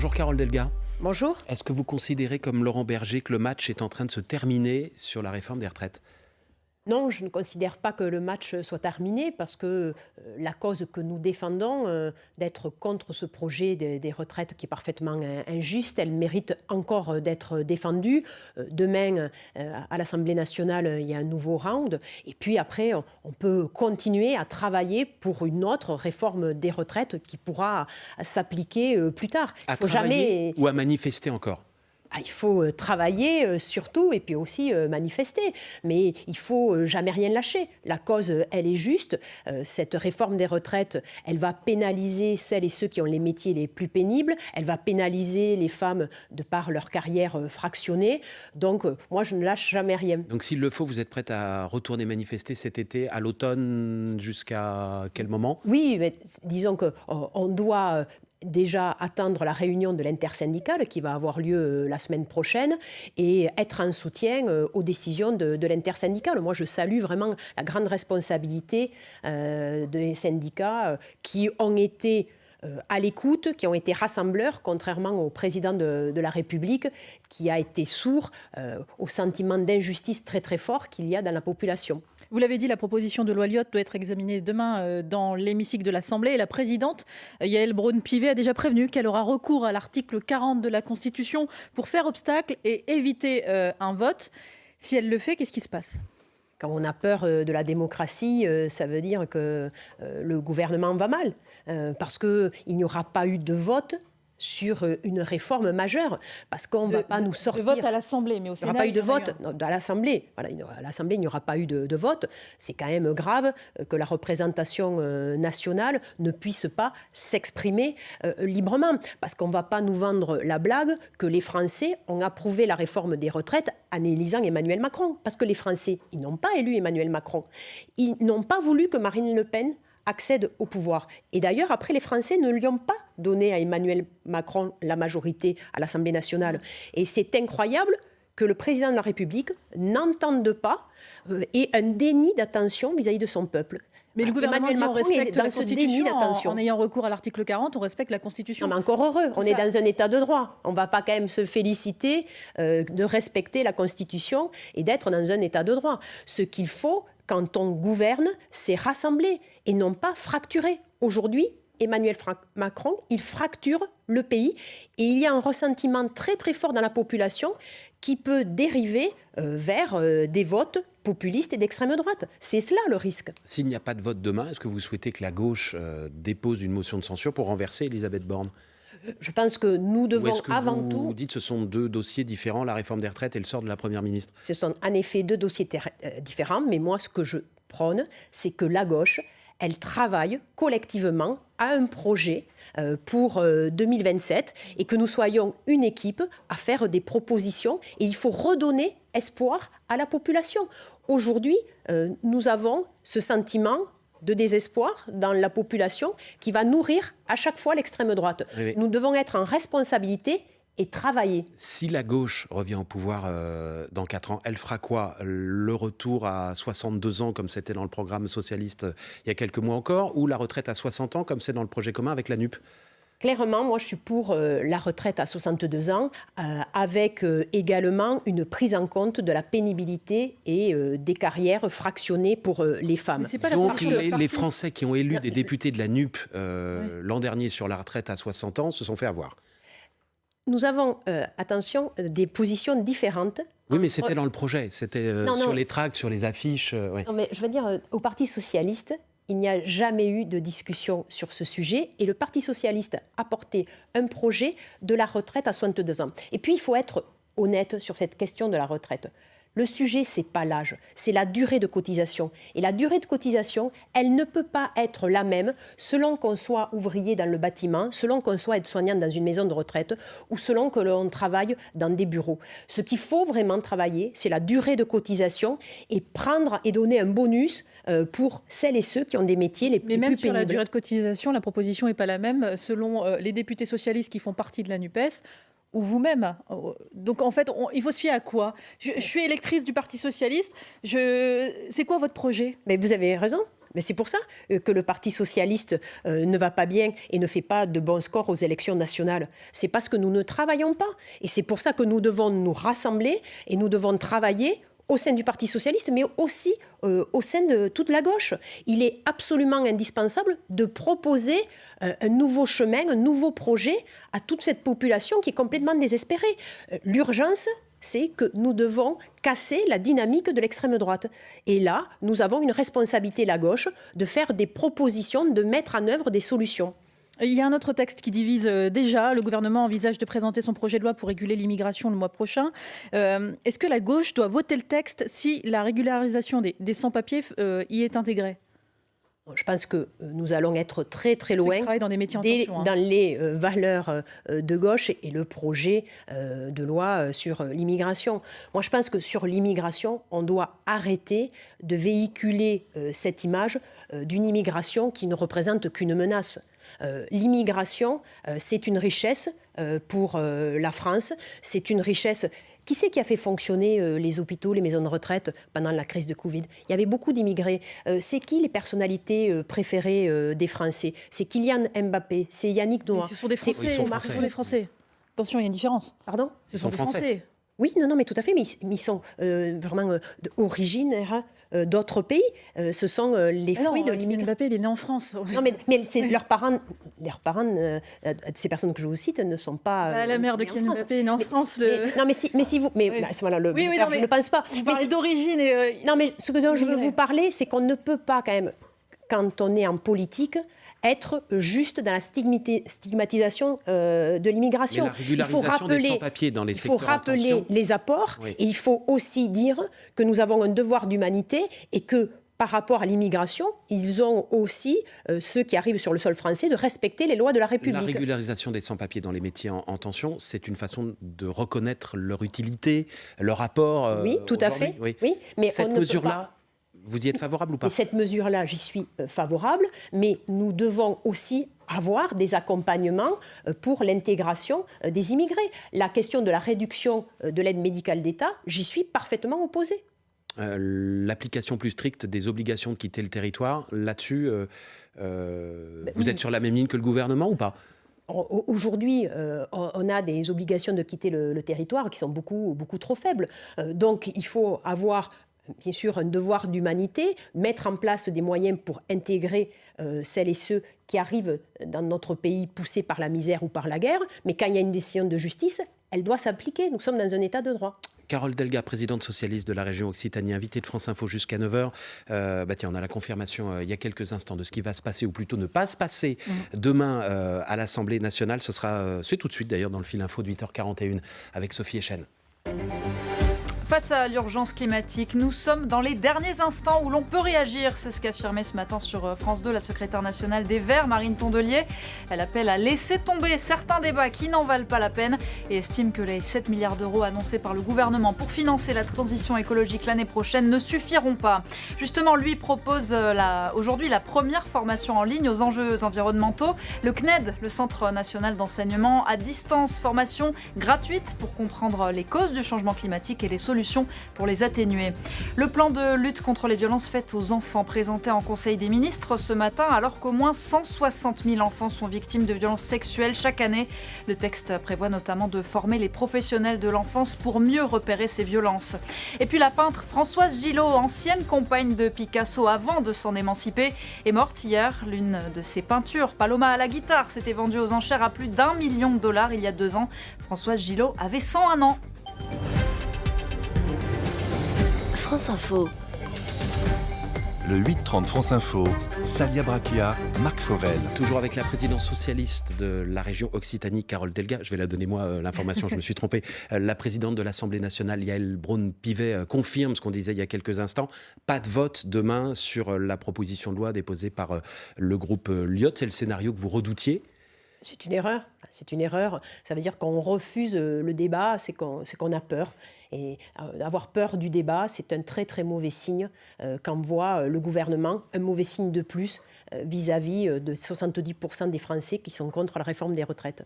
Bonjour Carole Delga. Bonjour. Est-ce que vous considérez comme Laurent Berger que le match est en train de se terminer sur la réforme des retraites ? Non, je ne considère pas que le match soit terminé parce que la cause que nous défendons, d'être contre ce projet des retraites qui est parfaitement injuste, elle mérite encore d'être défendue. Demain, à l'Assemblée nationale, il y a un nouveau round. Et puis après, on peut continuer à travailler pour une autre réforme des retraites qui pourra s'appliquer plus tard. À travailler ou à manifester encore ? Il faut travailler surtout et puis aussi manifester. Mais il ne faut jamais rien lâcher. La cause, elle est juste. Cette réforme des retraites, elle va pénaliser celles et ceux qui ont les métiers les plus pénibles. Elle va pénaliser les femmes de par leur carrière fractionnée. Donc, moi, je ne lâche jamais rien. Donc, s'il le faut, vous êtes prête à retourner manifester cet été, à l'automne, jusqu'à quel moment ? Oui, mais disons qu'on doit déjà attendre la réunion de l'intersyndicale qui va avoir lieu la semaine prochaine et être en soutien aux décisions de l'intersyndicale. Moi, je salue vraiment la grande responsabilité des syndicats qui ont été à l'écoute, qui ont été rassembleurs, contrairement au président de la République qui a été sourd au sentiment d'injustice très très fort qu'il y a dans la population. Vous l'avez dit, la proposition de loi Lyotte doit être examinée demain dans l'hémicycle de l'Assemblée. Et la présidente, Yaël Braun-Pivet, a déjà prévenu qu'elle aura recours à l'article 40 de la Constitution pour faire obstacle et éviter un vote. Si elle le fait, qu'est-ce qui se passe ? Quand on a peur de la démocratie, ça veut dire que le gouvernement va mal, parce qu'il n'y aura pas eu de vote sur une réforme majeure, parce qu'on ne va pas nous sortir... De vote à l'Assemblée, mais au Sénat... Il n'y aura pas eu de vote à l'Assemblée. Voilà, à l'Assemblée, il n'y aura pas eu de vote. C'est quand même grave que la représentation nationale ne puisse pas s'exprimer librement, parce qu'on ne va pas nous vendre la blague que les Français ont approuvé la réforme des retraites en élisant Emmanuel Macron. Parce que les Français, ils n'ont pas élu Emmanuel Macron. Ils n'ont pas voulu que Marine Le Pen accède au pouvoir. Et d'ailleurs, après, les Français ne lui ont pas donné à Emmanuel Macron la majorité à l'Assemblée nationale. Et c'est incroyable que le président de la République n'entende pas et un déni d'attention vis-à-vis de son peuple. Mais le gouvernement dit on respecte la Constitution en ayant recours à l'article 40, on respecte la Constitution. Non, mais encore heureux, on est dans un état de droit. On ne va pas quand même se féliciter de respecter la Constitution et d'être dans un état de droit. Ce qu'il faut, quand on gouverne, c'est rassembler et non pas fracturer. Aujourd'hui, Emmanuel Macron, il fracture le pays et il y a un ressentiment très très fort dans la population qui peut dériver vers des votes populistes et d'extrême droite. C'est cela le risque. S'il n'y a pas de vote demain, est-ce que vous souhaitez que la gauche dépose une motion de censure pour renverser Elisabeth Borne ? Je pense que nous devons avant tout... Vous dites que ce sont deux dossiers différents, la réforme des retraites et le sort de la Première ministre. Ce sont en effet deux dossiers différents, mais moi ce que je prône, c'est que la gauche, elle travaille collectivement à un projet pour 2027 et que nous soyons une équipe à faire des propositions. Et il faut redonner espoir à la population. Aujourd'hui, nous avons ce sentiment de désespoir dans la population qui va nourrir à chaque fois l'extrême droite. Oui. Nous devons être en responsabilité et travailler. Si la gauche revient au pouvoir dans 4 ans, elle fera quoi ? Le retour à 62 ans, comme c'était dans le programme socialiste il y a quelques mois encore, ou la retraite à 60 ans, comme c'est dans le projet commun avec la NUP ? Clairement, moi, je suis pour la retraite à 62 ans, avec également une prise en compte de la pénibilité et des carrières fractionnées pour les femmes. Donc, les Français qui ont élu des députés de la NUP l'an dernier sur la retraite à 60 ans se sont fait avoir. Nous avons, attention, des positions différentes. Oui, mais c'était dans le projet, c'était sur les tracts, sur les affiches. Ouais. Non, mais je veux dire, au Parti socialiste, il n'y a jamais eu de discussion sur ce sujet et le Parti socialiste a porté un projet de la retraite à 62 ans. Et puis, il faut être honnête sur cette question de la retraite. Le sujet, ce n'est pas l'âge, c'est la durée de cotisation. Et la durée de cotisation, elle ne peut pas être la même selon qu'on soit ouvrier dans le bâtiment, selon qu'on soit aide-soignant dans une maison de retraite ou selon que l'on travaille dans des bureaux. Ce qu'il faut vraiment travailler, c'est la durée de cotisation et prendre et donner un bonus pour celles et ceux qui ont des métiers les plus pénibles. Mais même sur la durée de cotisation, la proposition n'est pas la même selon les députés socialistes qui font partie de la NUPES. Ou vous-même. Donc en fait, il faut se fier à quoi ? Je suis électrice du Parti socialiste. C'est quoi votre projet ? Mais vous avez raison. Mais c'est pour ça que le Parti socialiste ne va pas bien et ne fait pas de bons scores aux élections nationales. C'est parce que nous ne travaillons pas. Et c'est pour ça que nous devons nous rassembler et nous devons travailler au sein du Parti socialiste, mais aussi au sein de toute la gauche. Il est absolument indispensable de proposer un nouveau chemin, un nouveau projet à toute cette population qui est complètement désespérée. L'urgence, c'est que nous devons casser la dynamique de l'extrême droite. Et là, nous avons une responsabilité, la gauche, de faire des propositions, de mettre en œuvre des solutions. Il y a un autre texte qui divise déjà. Le gouvernement envisage de présenter son projet de loi pour réguler l'immigration le mois prochain. Est-ce que la gauche doit voter le texte si la régularisation des sans-papiers y est intégrée ? Je pense que nous allons être très très loin dans des métiers en tension, dans les valeurs de gauche et le projet de loi sur l'immigration. Moi, je pense que sur l'immigration, on doit arrêter de véhiculer cette image d'une immigration qui ne représente qu'une menace. L'immigration, c'est une richesse pour la France, c'est une richesse. Qui c'est qui a fait fonctionner les hôpitaux, les maisons de retraite pendant la crise de Covid ? Il y avait beaucoup d'immigrés. C'est qui les personnalités préférées des Français ? C'est Kylian Mbappé, c'est Yannick Noah. Ce sont des Français. Oui, Ce sont des Français. Attention, il y a une différence. Pardon ? Ce sont des Français. Oui, non, mais tout à fait, mais ils sont vraiment originaires d'autres pays. Ce sont les fruits de l'immigration. Mbappé, il est né en France. Non, mais c'est leurs parents, ces personnes que je vous cite, ne sont pas. La mère de Kylian Mbappé est née en France. Mais si vous. Mais oui. voilà, je ne pense pas. Vous parlez d'origine et. Non, mais ce dont je veux vous parler, c'est qu'on ne peut pas, quand même, quand on est en politique, être juste dans la stigmatisation de l'immigration. Mais la régularisation des sans-papiers dans les secteurs en tension. Il faut rappeler les apports, oui. Et il faut aussi dire que nous avons un devoir d'humanité et que par rapport à l'immigration, ils ont aussi, ceux qui arrivent sur le sol français, de respecter les lois de la République. La régularisation des sans-papiers dans les métiers en tension, c'est une façon de reconnaître leur utilité, leur apport. Oui, tout à fait. Oui. Oui, mais cette mesure-là, vous y êtes favorable ou pas ? Et cette mesure-là, j'y suis favorable, mais nous devons aussi avoir des accompagnements pour l'intégration des immigrés. La question de la réduction de l'aide médicale d'État, j'y suis parfaitement opposée. L'application plus stricte des obligations de quitter le territoire, là-dessus, vous êtes sur la même ligne que le gouvernement ou pas ? Aujourd'hui, on a des obligations de quitter le territoire qui sont beaucoup, beaucoup trop faibles. Donc, il faut avoir bien sûr un devoir d'humanité, mettre en place des moyens pour intégrer celles et ceux qui arrivent dans notre pays poussés par la misère ou par la guerre. Mais quand il y a une décision de justice, elle doit s'appliquer. Nous sommes dans un état de droit. Carole Delga, présidente socialiste de la région Occitanie, invitée de France Info jusqu'à 9h. On a la confirmation il y a quelques instants de ce qui va se passer ou plutôt ne pas se passer demain à l'Assemblée nationale. C'est tout de suite d'ailleurs dans le fil info de 8h41 avec Sophie Echen. Face à l'urgence climatique, nous sommes dans les derniers instants où l'on peut réagir. C'est ce qu'affirmait ce matin sur France 2 la secrétaire nationale des Verts, Marine Tondelier. Elle appelle à laisser tomber certains débats qui n'en valent pas la peine et estime que les 7 milliards d'euros annoncés par le gouvernement pour financer la transition écologique l'année prochaine ne suffiront pas. Justement, lui propose aujourd'hui la première formation en ligne aux enjeux environnementaux. Le CNED, le Centre national d'enseignement à distance, formation gratuite pour comprendre les causes du changement climatique et les solutions pour les atténuer. Le plan de lutte contre les violences faites aux enfants présenté en Conseil des ministres ce matin, alors qu'au moins 160 000 enfants sont victimes de violences sexuelles chaque année. Le texte prévoit notamment de former les professionnels de l'enfance pour mieux repérer ces violences. Et puis la peintre Françoise Gillot, ancienne compagne de Picasso avant de s'en émanciper, est morte hier. L'une de ses peintures, Paloma à la guitare, s'était vendue aux enchères à plus d'1 million de dollars il y a 2 ans. Françoise Gillot avait 101 ans. France Info. Le 8-30 France Info, Salia Brakia, Marc Fauvel. Toujours avec la présidente socialiste de la région Occitanie, Carole Delga. Je vais la donner moi, l'information, je me suis trompé. La présidente de l'Assemblée nationale, Yaël Braun-Pivet, confirme ce qu'on disait il y a quelques instants. Pas de vote demain sur la proposition de loi déposée par le groupe Lyot. C'est le scénario que vous redoutiez ? C'est une erreur. C'est une erreur. Ça veut dire qu'on refuse le débat, c'est qu'on a peur. Et avoir peur du débat, c'est un très très mauvais signe quand voit le gouvernement, un mauvais signe de plus vis-à-vis de 70% des Français qui sont contre la réforme des retraites.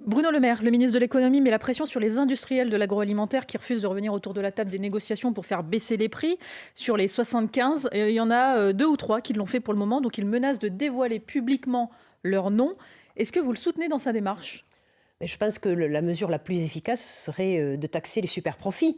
Bruno Le Maire, le ministre de l'économie, met la pression sur les industriels de l'agroalimentaire qui refusent de revenir autour de la table des négociations pour faire baisser les prix. Sur les 75, il y en a 2 ou 3 qui l'ont fait pour le moment, donc il menace de dévoiler publiquement leur nom. Est-ce que vous le soutenez dans sa démarche ? Mais je pense que la mesure la plus efficace serait de taxer les super-profits.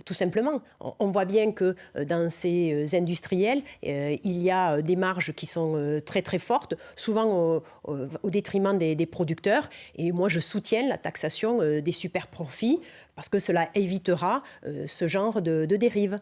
Tout simplement. On voit bien que dans ces industriels, il y a des marges qui sont très très fortes, souvent au détriment des producteurs. Et moi, je soutiens la taxation des super-profits parce que cela évitera ce genre de dérive.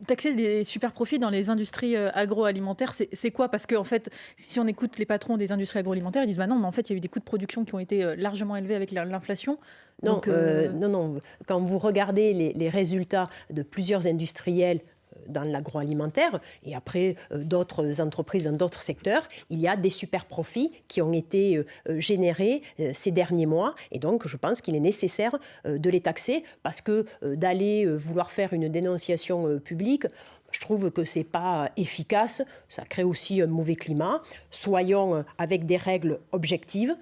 Taxer les super profits dans les industries agroalimentaires, c'est quoi ? Parce qu'en fait, si on écoute les patrons des industries agroalimentaires, ils disent non, mais en fait, il y a eu des coûts de production qui ont été largement élevés avec l'inflation. Non, Donc, non. Quand vous regardez les résultats de plusieurs industriels dans l'agroalimentaire et après d'autres entreprises dans d'autres secteurs, il y a des super profits qui ont été générés ces derniers mois et donc je pense qu'il est nécessaire de les taxer parce que d'aller vouloir faire une dénonciation publique, je trouve que ce n'est pas efficace, ça crée aussi un mauvais climat. Soyons avec des règles objectives.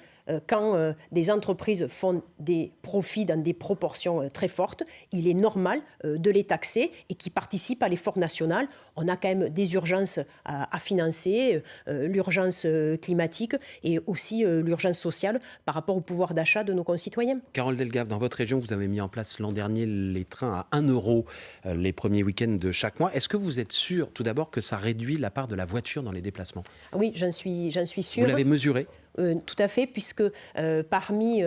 Quand des entreprises font des profits dans des proportions très fortes, il est normal de les taxer et qui participent à l'effort national. On a quand même des urgences à financer, l'urgence climatique et aussi l'urgence sociale par rapport au pouvoir d'achat de nos concitoyens. Carole Delgave, dans votre région, vous avez mis en place l'an dernier les trains à 1 euro les premiers week-ends de chaque mois. Est-ce que vous êtes sûr, tout d'abord, que ça réduit la part de la voiture dans les déplacements ? Oui, j'en suis sûre. Vous l'avez mesuré ? Tout à fait, puisque parmi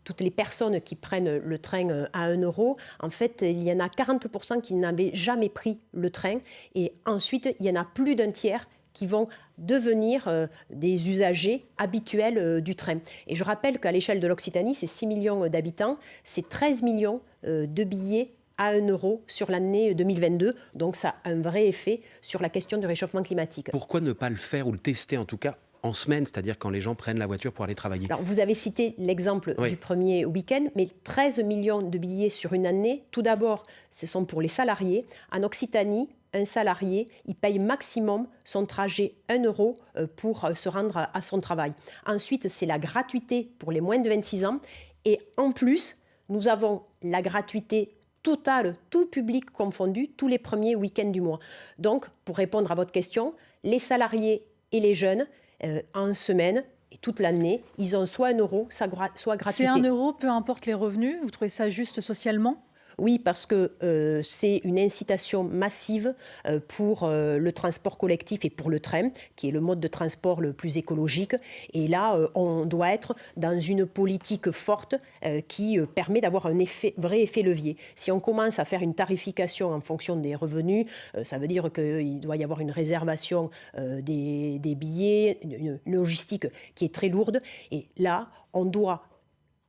toutes les personnes qui prennent le train à 1 euro, en fait, il y en a 40% qui n'avaient jamais pris le train. Et ensuite, il y en a plus d'un tiers qui vont devenir des usagers habituels du train. Et je rappelle qu'à l'échelle de l'Occitanie, c'est 6 millions d'habitants, c'est 13 millions de billets à 1 euro sur l'année 2022. Donc ça a un vrai effet sur la question du réchauffement climatique. Pourquoi ne pas le faire ou le tester en tout cas en semaine, c'est-à-dire quand les gens prennent la voiture pour aller travailler ? Alors, vous avez cité l'exemple du premier week-end, mais 13 millions de billets sur une année, tout d'abord, ce sont pour les salariés. En Occitanie, un salarié, il paye maximum son trajet 1 euro pour se rendre à son travail. Ensuite, c'est la gratuité pour les moins de 26 ans. Et en plus, nous avons la gratuité totale, tout public confondu, tous les premiers week-ends du mois. Donc, pour répondre à votre question, les salariés et les jeunes, en semaine et toute l'année, ils ont soit 1 euro, soit gratuité. C'est 1 euro, peu importe les revenus. Vous trouvez ça juste socialement ? Oui, parce que c'est une incitation massive pour le transport collectif et pour le train, qui est le mode de transport le plus écologique. Et là, on doit être dans une politique forte qui permet d'avoir un vrai effet levier. Si on commence à faire une tarification en fonction des revenus, ça veut dire qu'il doit y avoir une réservation des billets, une logistique qui est très lourde. Et là, on doit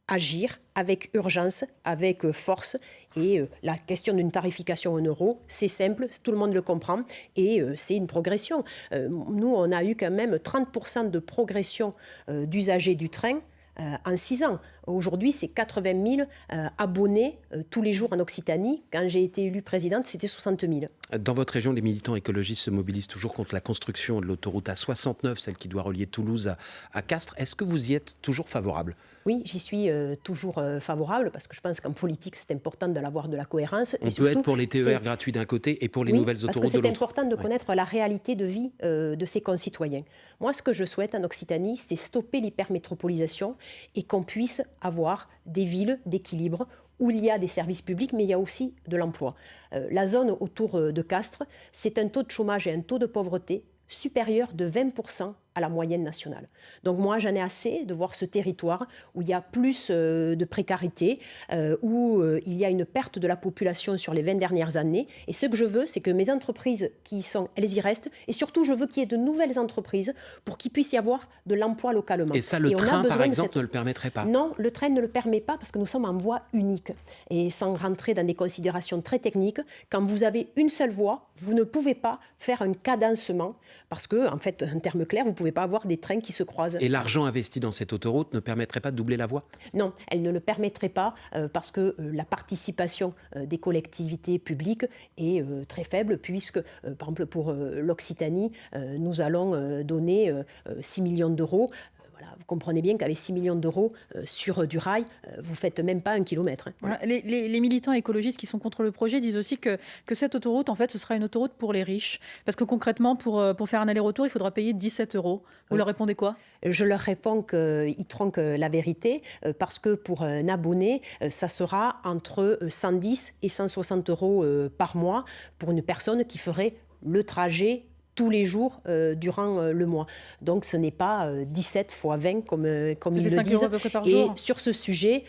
agir avec urgence, avec force. Et la question d'une tarification 1 euro, c'est simple, tout le monde le comprend et c'est une progression. Nous, on a eu quand même 30% de progression d'usagers du train en 6 ans. Aujourd'hui, c'est 80 000 abonnés tous les jours en Occitanie. Quand j'ai été élue présidente, c'était 60 000. Dans votre région, les militants écologistes se mobilisent toujours contre la construction de l'autoroute A69, celle qui doit relier Toulouse à Castres. Est-ce que vous y êtes toujours favorable ? Oui, j'y suis toujours favorable parce que je pense qu'en politique, c'est important d'avoir de la cohérence. On peut être pour les TER gratuits d'un côté et pour les nouvelles autoroutes de l'autre. Parce que c'est important de connaître la réalité de vie de ses concitoyens. Moi, ce que je souhaite en Occitanie, c'est stopper l'hypermétropolisation et qu'on puisse avoir des villes d'équilibre où il y a des services publics, mais il y a aussi de l'emploi. La zone autour de Castres, c'est un taux de chômage et un taux de pauvreté supérieur de 20% à la moyenne nationale. Donc moi, j'en ai assez de voir ce territoire où il y a plus de précarité, où il y a une perte de la population sur les 20 dernières années. Et ce que je veux, c'est que mes entreprises qui y sont, elles y restent. Et surtout, je veux qu'il y ait de nouvelles entreprises pour qu'il puisse y avoir de l'emploi localement. Et ça, le train, par exemple, ne le permettrait pas ? Non, le train ne le permet pas parce que nous sommes en voie unique. Et sans rentrer dans des considérations très techniques, quand vous avez une seule voie, vous ne pouvez pas faire un cadencement parce que, en fait, en termes clairs, vous ne pouvez pas avoir des trains qui se croisent. Et l'argent investi dans cette autoroute ne permettrait pas de doubler la voie ? Non, elle ne le permettrait pas parce que la participation des collectivités publiques est très faible puisque, par exemple, pour l'Occitanie, nous allons donner 6 millions d'euros. Voilà, vous comprenez bien qu'avec 6 millions d'euros sur du rail, vous ne faites même pas 1 kilomètre. Hein. Voilà. Les militants écologistes qui sont contre le projet disent aussi que cette autoroute, en fait, ce sera une autoroute pour les riches. Parce que concrètement, pour faire un aller-retour, il faudra payer 17 euros. Vous leur répondez quoi ? Je leur réponds qu'ils tronquent la vérité parce que pour un abonné, ça sera entre 110 et 160 euros par mois pour une personne qui ferait le trajet tous les jours durant le mois. Donc ce n'est pas 17 fois 20 comme ils le disent. Et sur ce sujet,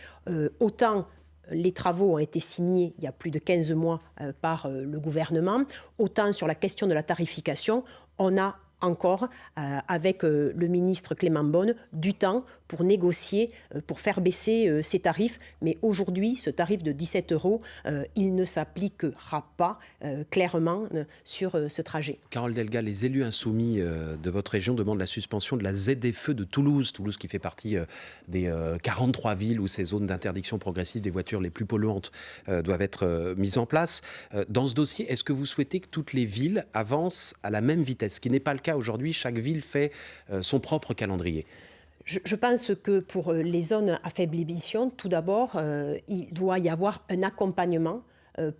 autant les travaux ont été signés il y a plus de 15 mois par le gouvernement, autant sur la question de la tarification, on a encore, avec le ministre Clément Beaune, du temps pour négocier, pour faire baisser ces tarifs. Mais aujourd'hui, ce tarif de 17 euros, il ne s'appliquera pas clairement sur ce trajet. Carole Delga, les élus insoumis de votre région demandent la suspension de la ZFE de Toulouse. Toulouse qui fait partie des 43 villes où ces zones d'interdiction progressive des voitures les plus polluantes doivent être mises en place. Dans ce dossier, est-ce que vous souhaitez que toutes les villes avancent à la même vitesse ? Ce qui n'est pas le cas aujourd'hui, chaque ville fait son propre calendrier. Je pense que pour les zones à faible émission, tout d'abord, il doit y avoir un accompagnement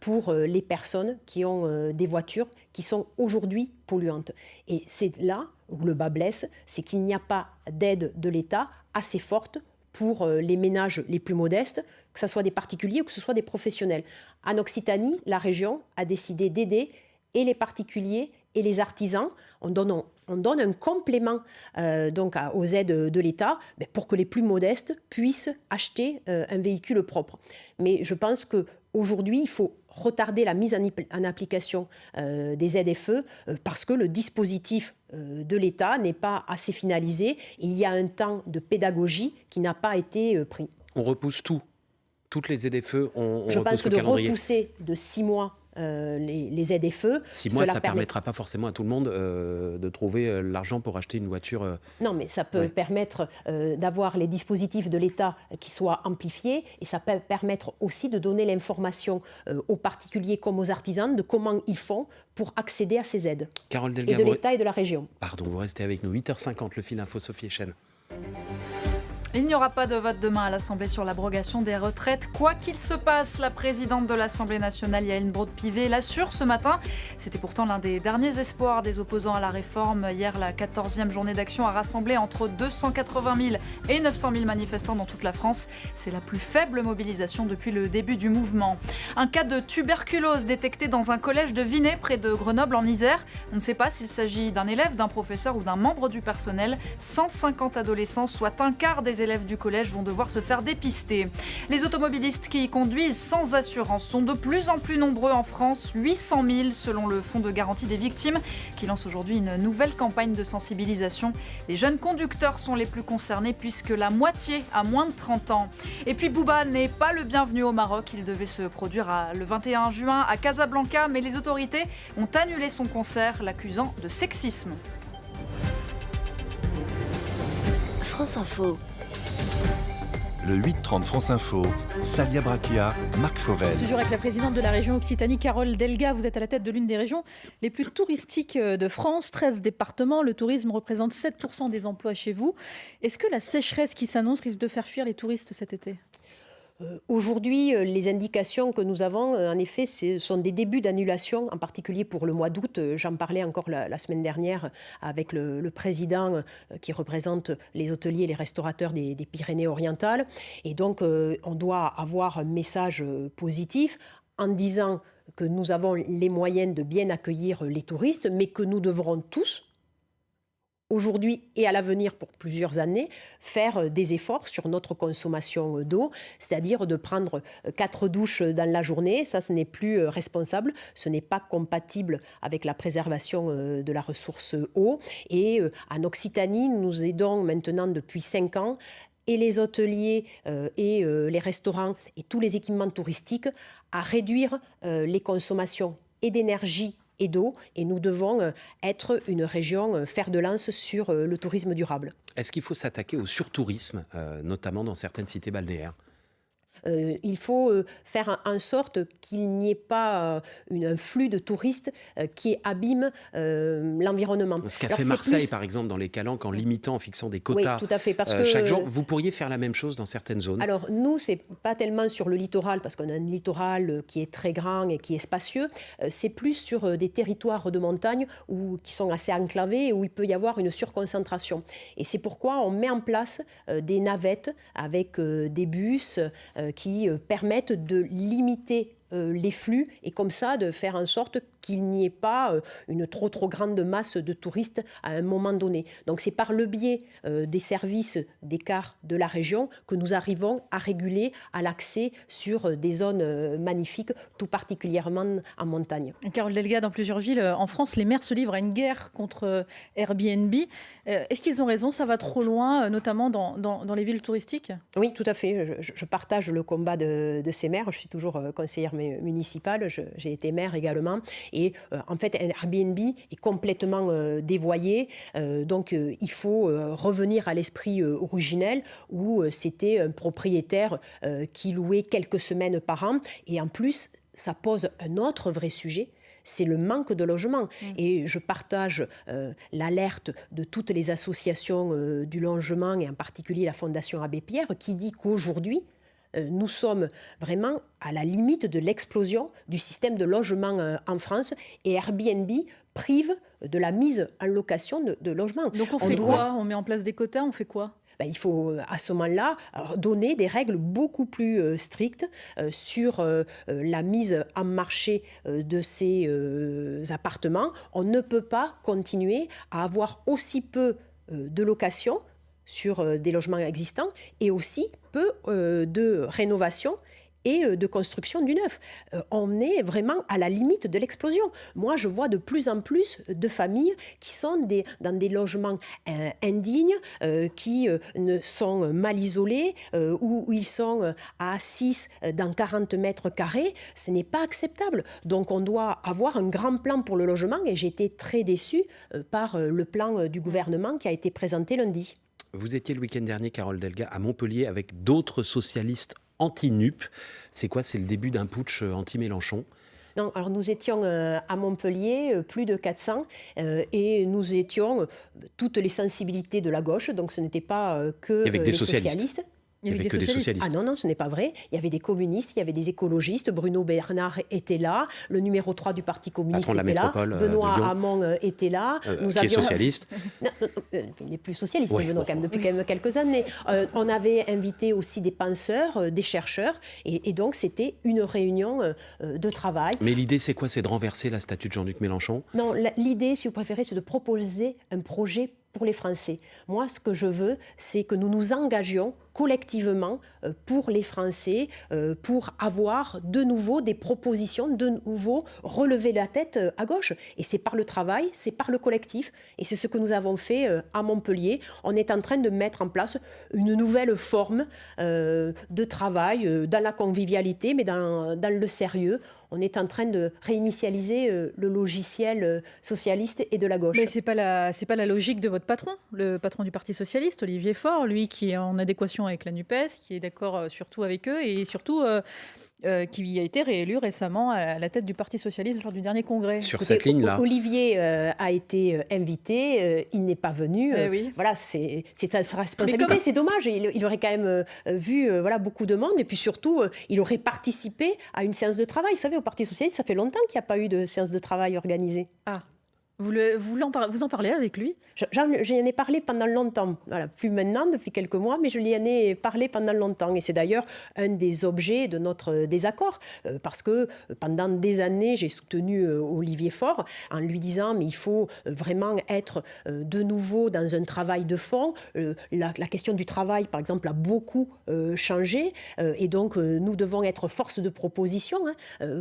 pour les personnes qui ont des voitures qui sont aujourd'hui polluantes. Et c'est là où le bât blesse, c'est qu'il n'y a pas d'aide de l'État assez forte pour les ménages les plus modestes, que ce soit des particuliers ou que ce soit des professionnels. En Occitanie, la région a décidé d'aider et les particuliers et les artisans. On donne un complément donc aux aides de l'État pour que les plus modestes puissent acheter un véhicule propre. Mais je pense qu'aujourd'hui, il faut retarder la mise en application des ZFE parce que le dispositif de l'État n'est pas assez finalisé. Il y a un temps de pédagogie qui n'a pas été pris. On repousse tout. Toutes les ZFE, on Je pense que de calendrier. Repousser de 6 mois les ZFE. 6 mois, ça ne permettra pas forcément à tout le monde de trouver l'argent pour acheter une voiture. Non, mais ça peut permettre d'avoir les dispositifs de l'État qui soient amplifiés et ça peut permettre aussi de donner l'information aux particuliers comme aux artisans de comment ils font pour accéder à ces aides. Carole Delga, et de l'État et de la région. Pardon, vous restez avec nous. 8h50, le fil info, Sophie Echen. Il n'y aura pas de vote demain à l'Assemblée sur l'abrogation des retraites. Quoi qu'il se passe, la présidente de l'Assemblée nationale, Yaël Braun-Pivet, l'assure ce matin. C'était pourtant l'un des derniers espoirs des opposants à la réforme. Hier, la 14e journée d'action a rassemblé entre 280 000 et 900 000 manifestants dans toute la France. C'est la plus faible mobilisation depuis le début du mouvement. Un cas de tuberculose détecté dans un collège de Vinay, près de Grenoble, en Isère. On ne sait pas s'il s'agit d'un élève, d'un professeur ou d'un membre du personnel. 150 adolescents, soit un quart des élèves du collège, vont devoir se faire dépister. Les automobilistes qui conduisent sans assurance sont de plus en plus nombreux en France, 800 000 selon le Fonds de garantie des victimes, qui lance aujourd'hui une nouvelle campagne de sensibilisation. Les jeunes conducteurs sont les plus concernés puisque la moitié a moins de 30 ans. Et puis Booba n'est pas le bienvenu au Maroc. Il devait se produire le 21 juin à Casablanca, mais les autorités ont annulé son concert, l'accusant de sexisme. France Info. Le 8-30 France Info, Salia Braquia, Marc Fauvel. Toujours avec la présidente de la région Occitanie, Carole Delga. Vous êtes à la tête de l'une des régions les plus touristiques de France, 13 départements. Le tourisme représente 7% des emplois chez vous. Est-ce que la sécheresse qui s'annonce risque de faire fuir les touristes cet été ? Aujourd'hui, les indications que nous avons, en effet, ce sont des débuts d'annulation, en particulier pour le mois d'août. J'en parlais encore la semaine dernière avec le président qui représente les hôteliers et les restaurateurs des Pyrénées-Orientales. Et donc, on doit avoir un message positif en disant que nous avons les moyens de bien accueillir les touristes, mais que nous devrons tous, aujourd'hui et à l'avenir pour plusieurs années, faire des efforts sur notre consommation d'eau, c'est-à-dire de prendre 4 douches dans la journée. Ça, ce n'est plus responsable, ce n'est pas compatible avec la préservation de la ressource eau. Et en Occitanie, nous aidons maintenant depuis 5 ans et les hôteliers et les restaurants et tous les équipements touristiques à réduire les consommations et d'énergie et d'eau, et nous devons être une région fer de lance sur le tourisme durable. Est-ce qu'il faut s'attaquer au surtourisme, notamment dans certaines cités balnéaires ? Il faut faire en sorte qu'il n'y ait pas un flux de touristes qui abîme l'environnement. Ce qu'a Alors, fait c'est Marseille, plus- par exemple, dans les Calanques, en limitant, en fixant des Oui, quotas tout à fait, parce que chaque jour. Vous pourriez faire la même chose dans certaines zones. Alors nous, c'est pas tellement sur le littoral, parce qu'on a un littoral qui est très grand et qui est spacieux, c'est plus sur des territoires de montagne qui sont assez enclavés et où il peut y avoir une surconcentration. Et c'est pourquoi on met en place des navettes avec des bus qui permettent de limiter les flux et comme ça de faire en sorte qu'il n'y ait pas une trop grande masse de touristes à un moment donné. Donc c'est par le biais des services des cars de la région que nous arrivons à réguler à l'accès sur des zones magnifiques, tout particulièrement en montagne. Carole Delga, dans plusieurs villes en France, les maires se livrent à une guerre contre Airbnb. Est-ce qu'ils ont raison? Ça va trop loin, notamment dans les villes touristiques? Oui, tout à fait. Je partage le combat de ces maires. Je suis toujours conseillère municipale. J'ai été maire également. Et en fait, Airbnb est complètement dévoyé. Donc, il faut revenir à l'esprit originel où c'était un propriétaire qui louait quelques semaines par an. Et en plus, ça pose un autre vrai sujet. C'est le manque de logement. Et je partage l'alerte de toutes les associations du logement, et en particulier la Fondation Abbé Pierre, qui dit qu'aujourd'hui, nous sommes vraiment à la limite de l'explosion du système de logement en France et Airbnb prive de la mise en location de logements. Donc on fait quoi? On met en place des quotas? On fait quoi? Il faut à ce moment-là donner des règles beaucoup plus strictes sur la mise en marché de ces appartements. On ne peut pas continuer à avoir aussi peu de location sur des logements existants et aussi peu de rénovation et de construction du neuf. On est vraiment à la limite de l'explosion. Moi, je vois de plus en plus de familles qui sont dans des logements indignes, qui ne sont mal isolés, où ils sont à 6 dans 40 mètres carrés. Ce n'est pas acceptable. Donc, on doit avoir un grand plan pour le logement et j'ai été très déçue par le plan du gouvernement qui a été présenté lundi. Vous étiez le week-end dernier, Carole Delga, à Montpellier avec d'autres socialistes anti-NUP. C'est quoi? C'est le début d'un putsch anti-Mélenchon? Non, alors nous étions à Montpellier, plus de 400, et nous étions toutes les sensibilités de la gauche, donc ce n'était pas que les socialistes. Il n'y avait que des socialistes. Ah non, ce n'est pas vrai. Il y avait des communistes, il y avait des écologistes. Bruno Bernard était là. Le numéro 3 du Parti communiste était là. Benoît Hamon était là. Qui est socialiste. Non, il n'est plus socialiste, Oui, Benoît, quand même, depuis quand même quelques années. On avait invité aussi des penseurs, des chercheurs. Et donc, c'était une réunion de travail. Mais l'idée, c'est quoi? C'est de renverser la statue de Jean-Luc Mélenchon? Non, l'idée, si vous préférez, c'est de proposer un projet pour les Français. Moi, ce que je veux, c'est que nous nous engagions collectivement pour les Français, pour avoir de nouveau des propositions, de nouveau relever la tête à gauche. Et c'est par le travail, c'est par le collectif. Et c'est ce que nous avons fait à Montpellier. On est en train de mettre en place une nouvelle forme de travail, dans la convivialité, mais dans le sérieux. On est en train de réinitialiser le logiciel socialiste et de la gauche. Mais c'est pas la logique de votre patron, le patron du Parti socialiste, Olivier Faure, lui qui est en adéquation avec la NUPES, qui est d'accord surtout avec eux et surtout qui a été réélu récemment à la tête du Parti socialiste lors du dernier congrès. Sur cette ligne-là. Olivier a été invité, il n'est pas venu. Oui. Voilà, c'est sa responsabilité. C'est dommage. Il aurait quand même vu beaucoup de monde et puis surtout, il aurait participé à une séance de travail. Vous savez, au Parti socialiste, ça fait longtemps qu'il n'y a pas eu de séance de travail organisée. Ah. Vous en parlez avec lui? J'en ai parlé pendant longtemps. Voilà, plus maintenant, depuis quelques mois, mais je lui en ai parlé pendant longtemps. Et c'est d'ailleurs un des objets de notre désaccord. Parce que pendant des années, j'ai soutenu Olivier Faure en lui disant mais il faut vraiment être de nouveau dans un travail de fond. La question du travail, par exemple, a beaucoup changé. Et donc, nous devons être force de proposition.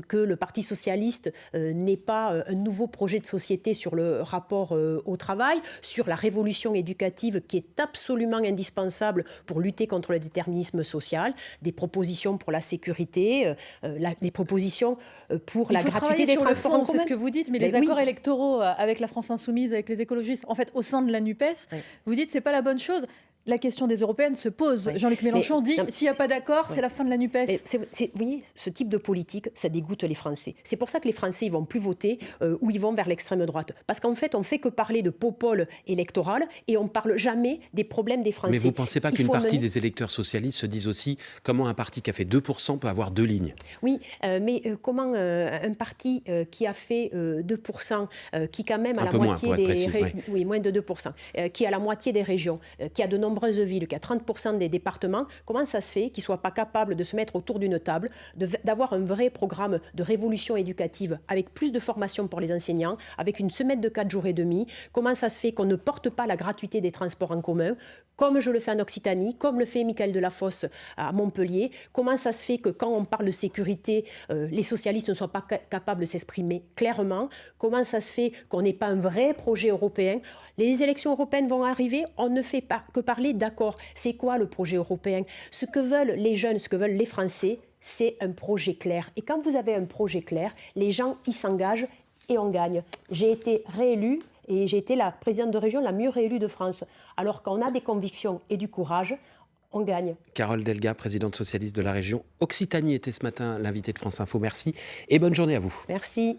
Que le Parti socialiste n'ait pas un nouveau projet de société sur le rapport au travail, sur la révolution éducative qui est absolument indispensable pour lutter contre le déterminisme social, des propositions pour la sécurité, des propositions pour la gratuité des transports en commun. C'est ce que vous dites, mais les accords électoraux avec la France Insoumise, avec les écologistes, en fait, au sein de la NUPES, vous dites que ce n'est pas la bonne chose. La question des européennes se pose. Oui. Jean-Luc Mélenchon dit s'il n'y a pas d'accord, Oui. c'est la fin de la NUPES. Vous voyez, ce type de politique, ça dégoûte les Français. C'est pour ça que les Français ils vont plus voter ou ils vont vers l'extrême droite. Parce qu'en fait, on fait que parler de popole électoral et on parle jamais des problèmes des Français. Mais vous ne pensez pas Il qu'une faut partie mener- des électeurs socialistes se disent aussi comment un parti qui a fait 2% peut avoir 2 lignes? Oui, mais comment un parti qui a fait 2%, qui quand même a Un la peu moins, moitié pour être des précis, oui, moins de 2%, qui a la moitié des régions, qui a de nombreuses villes, qui a 30% des départements, comment ça se fait qu'ils ne soient pas capables de se mettre autour d'une table, d'avoir un vrai programme de révolution éducative avec plus de formation pour les enseignants, avec une semaine de 4 jours et demi? Comment ça se fait qu'on ne porte pas la gratuité des transports en commun, comme je le fais en Occitanie, comme le fait Michael Delafosse à Montpellier? Comment ça se fait que quand on parle de sécurité, les socialistes ne soient pas capables de s'exprimer clairement? Comment ça se fait qu'on n'ait pas un vrai projet européen? Les élections européennes vont arriver, on ne fait pas que parler d'accord. C'est quoi le projet européen? Ce que veulent les jeunes, ce que veulent les Français, c'est un projet clair. Et quand vous avez un projet clair, les gens y s'engagent et on gagne. J'ai été réélue et j'ai été la présidente de région la mieux réélue de France. Alors qu'on a des convictions et du courage, on gagne. Carole Delga, présidente socialiste de la région Occitanie, était ce matin l'invitée de France Info. Merci et bonne journée à vous. Merci.